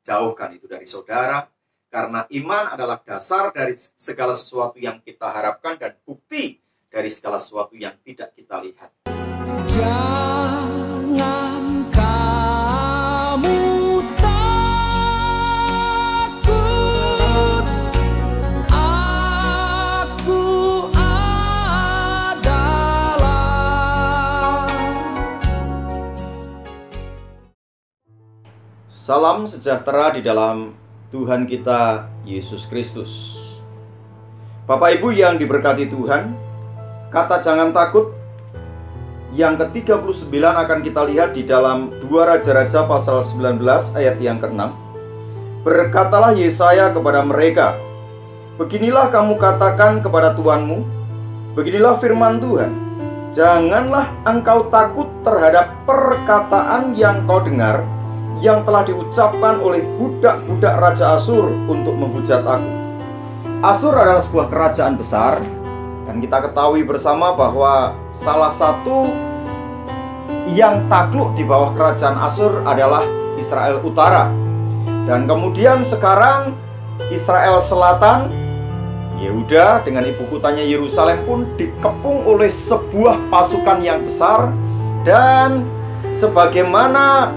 jauhkan itu dari saudara. Karena iman adalah dasar dari segala sesuatu yang kita harapkan dan bukti dari segala sesuatu yang tidak kita lihat. Jangan kamu takut, aku adalah. Salam sejahtera di dalam Tuhan kita Yesus Kristus. Bapak Ibu yang diberkati Tuhan, kata jangan takut yang ke-39 akan kita lihat di dalam 2 Raja-Raja pasal 19 ayat yang ke-6. Berkatalah Yesaya kepada mereka, beginilah kamu katakan kepada Tuanmu, beginilah firman Tuhan, janganlah engkau takut terhadap perkataan yang kau dengar, yang telah diucapkan oleh budak-budak Raja Asyur untuk menghujat aku. Asyur adalah sebuah kerajaan besar, dan kita ketahui bersama bahwa salah satu yang takluk di bawah kerajaan Asyur adalah Israel Utara. Dan kemudian sekarang Israel Selatan, Yehuda dengan ibu kotanya Yerusalem pun dikepung oleh sebuah pasukan yang besar. Dan sebagaimana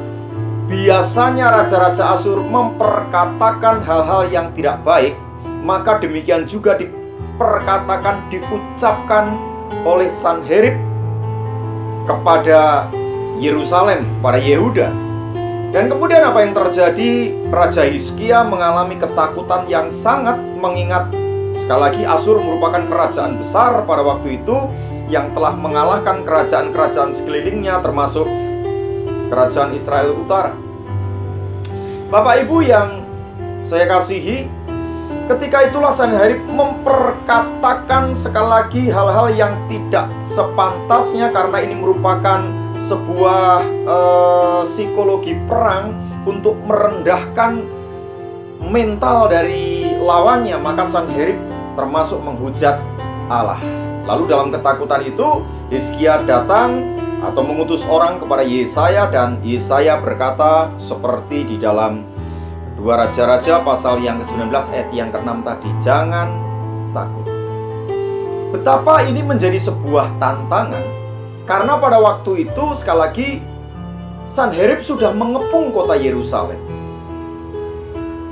biasanya raja-raja Asyur memperkatakan hal-hal yang tidak baik, maka demikian juga diperkatakan, diucapkan oleh Sanherib kepada Yerusalem, pada Yehuda. Dan kemudian apa yang terjadi? Raja Hizkia mengalami ketakutan yang sangat, mengingat sekali lagi Asyur merupakan kerajaan besar pada waktu itu yang telah mengalahkan kerajaan-kerajaan sekelilingnya, termasuk kerajaan Israel Utara. Bapak Ibu yang saya kasihi, ketika itulah Sanherib memperkatakan sekali lagi hal-hal yang tidak sepantasnya, karena ini merupakan sebuah psikologi perang untuk merendahkan mental dari lawannya. Maka Sanherib termasuk menghujat Allah. Lalu dalam ketakutan itu Hizkia datang atau mengutus orang kepada Yesaya, dan Yesaya berkata seperti di dalam 2 Raja-Raja pasal yang ke-19 ayat yang ke-6 tadi, jangan takut. Betapa ini menjadi sebuah tantangan, karena pada waktu itu sekali lagi Sanherib sudah mengepung kota Yerusalem.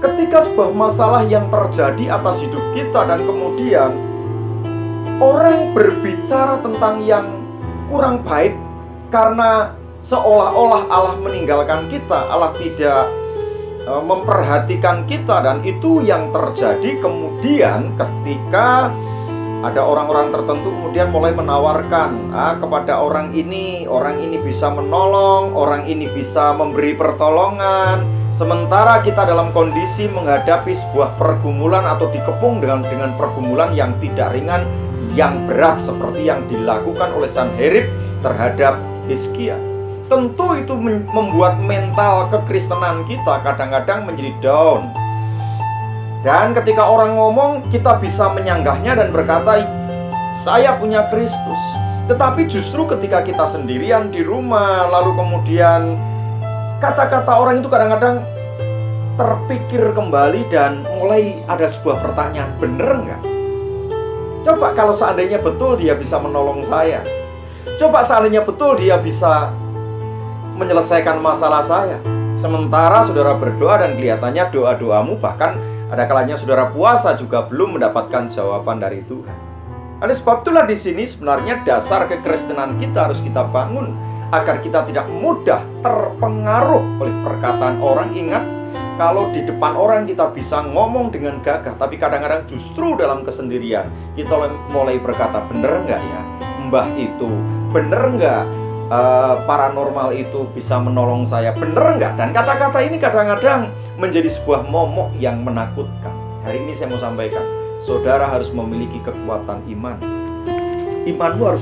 Ketika sebuah masalah yang terjadi atas hidup kita dan kemudian orang berbicara tentang yang kurang baik, karena seolah-olah Allah meninggalkan kita, Allah tidak memperhatikan kita. Dan itu yang terjadi kemudian ketika ada orang-orang tertentu kemudian mulai menawarkan kepada orang ini bisa menolong, orang ini bisa memberi pertolongan, sementara kita dalam kondisi menghadapi sebuah pergumulan atau dikepung dengan pergumulan yang tidak ringan, yang berat, seperti yang dilakukan oleh Sanherib terhadap Hizkia. Tentu itu membuat mental kekristenan kita kadang-kadang menjadi down. Dan ketika orang ngomong, kita bisa menyanggahnya dan berkata, saya punya Kristus. Tetapi justru ketika kita sendirian di rumah, lalu kemudian kata-kata orang itu kadang-kadang terpikir kembali dan mulai ada sebuah pertanyaan, bener nggak? Coba kalau seandainya betul dia bisa menolong saya, coba seandainya betul dia bisa menyelesaikan masalah saya, sementara saudara berdoa dan kelihatannya doa-doamu, bahkan ada kalanya saudara puasa juga belum mendapatkan jawaban dari Tuhan. Oleh sebab itulah di sini sebenarnya dasar kekristenan kita harus kita bangun agar kita tidak mudah terpengaruh oleh perkataan orang. Ingat, kalau di depan orang kita bisa ngomong dengan gagah, tapi kadang-kadang justru dalam kesendirian kita mulai berkata, bener nggak ya mbah itu, bener nggak paranormal itu bisa menolong saya, bener nggak? Dan kata-kata ini kadang-kadang menjadi sebuah momok yang menakutkan. Hari ini saya mau sampaikan, saudara harus memiliki kekuatan iman. Imanmu harus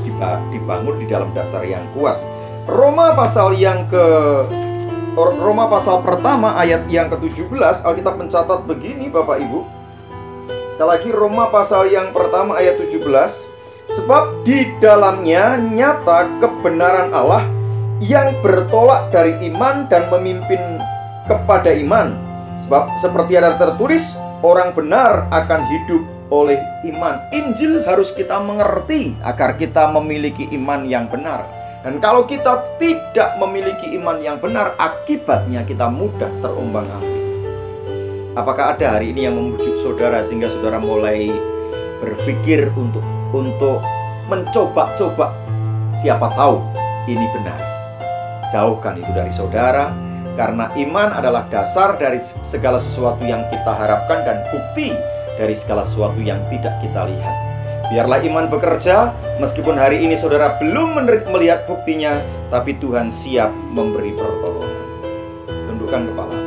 dibangun di dalam dasar yang kuat. Roma pasal pertama ayat yang ke-17, Alkitab mencatat begini Bapak Ibu. Sekali lagi, Roma pasal yang pertama ayat 17. Sebab di dalamnya nyata kebenaran Allah yang bertolak dari iman dan memimpin kepada iman, Sebab seperti ada tertulis, orang benar akan hidup oleh iman. Injil harus kita mengerti agar kita memiliki iman yang benar. Dan kalau kita tidak memiliki iman yang benar, akibatnya kita mudah terombang-ambing. Apakah ada hari ini yang membujuk saudara sehingga saudara mulai berpikir untuk mencoba-coba? Siapa tahu ini benar. Jauhkan itu dari saudara, karena iman adalah dasar dari segala sesuatu yang kita harapkan dan bukti dari segala sesuatu yang tidak kita lihat. Biarlah iman bekerja, meskipun hari ini saudara belum melihat buktinya, tapi Tuhan siap memberi pertolongan. Tundukkan kepala.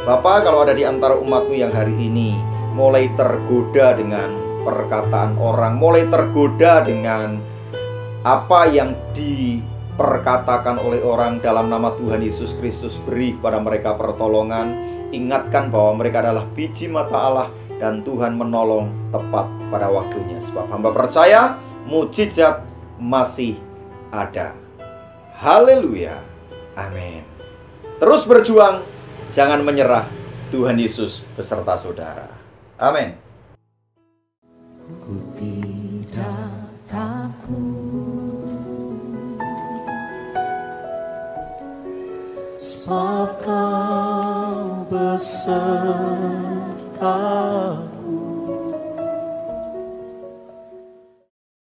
Bapa, kalau ada di antara umat-Mu yang hari ini mulai tergoda dengan perkataan orang, mulai tergoda dengan apa yang diperkatakan oleh orang, dalam nama Tuhan Yesus Kristus, beri kepada mereka pertolongan. Ingatkan bahwa mereka adalah biji mata Allah dan Tuhan menolong tepat pada waktunya. Sebab hamba percaya mujizat masih ada. Haleluya. Amin. Terus berjuang, jangan menyerah. Tuhan Yesus beserta saudara. Amin. Ku tidak takut, sebab Kau beserta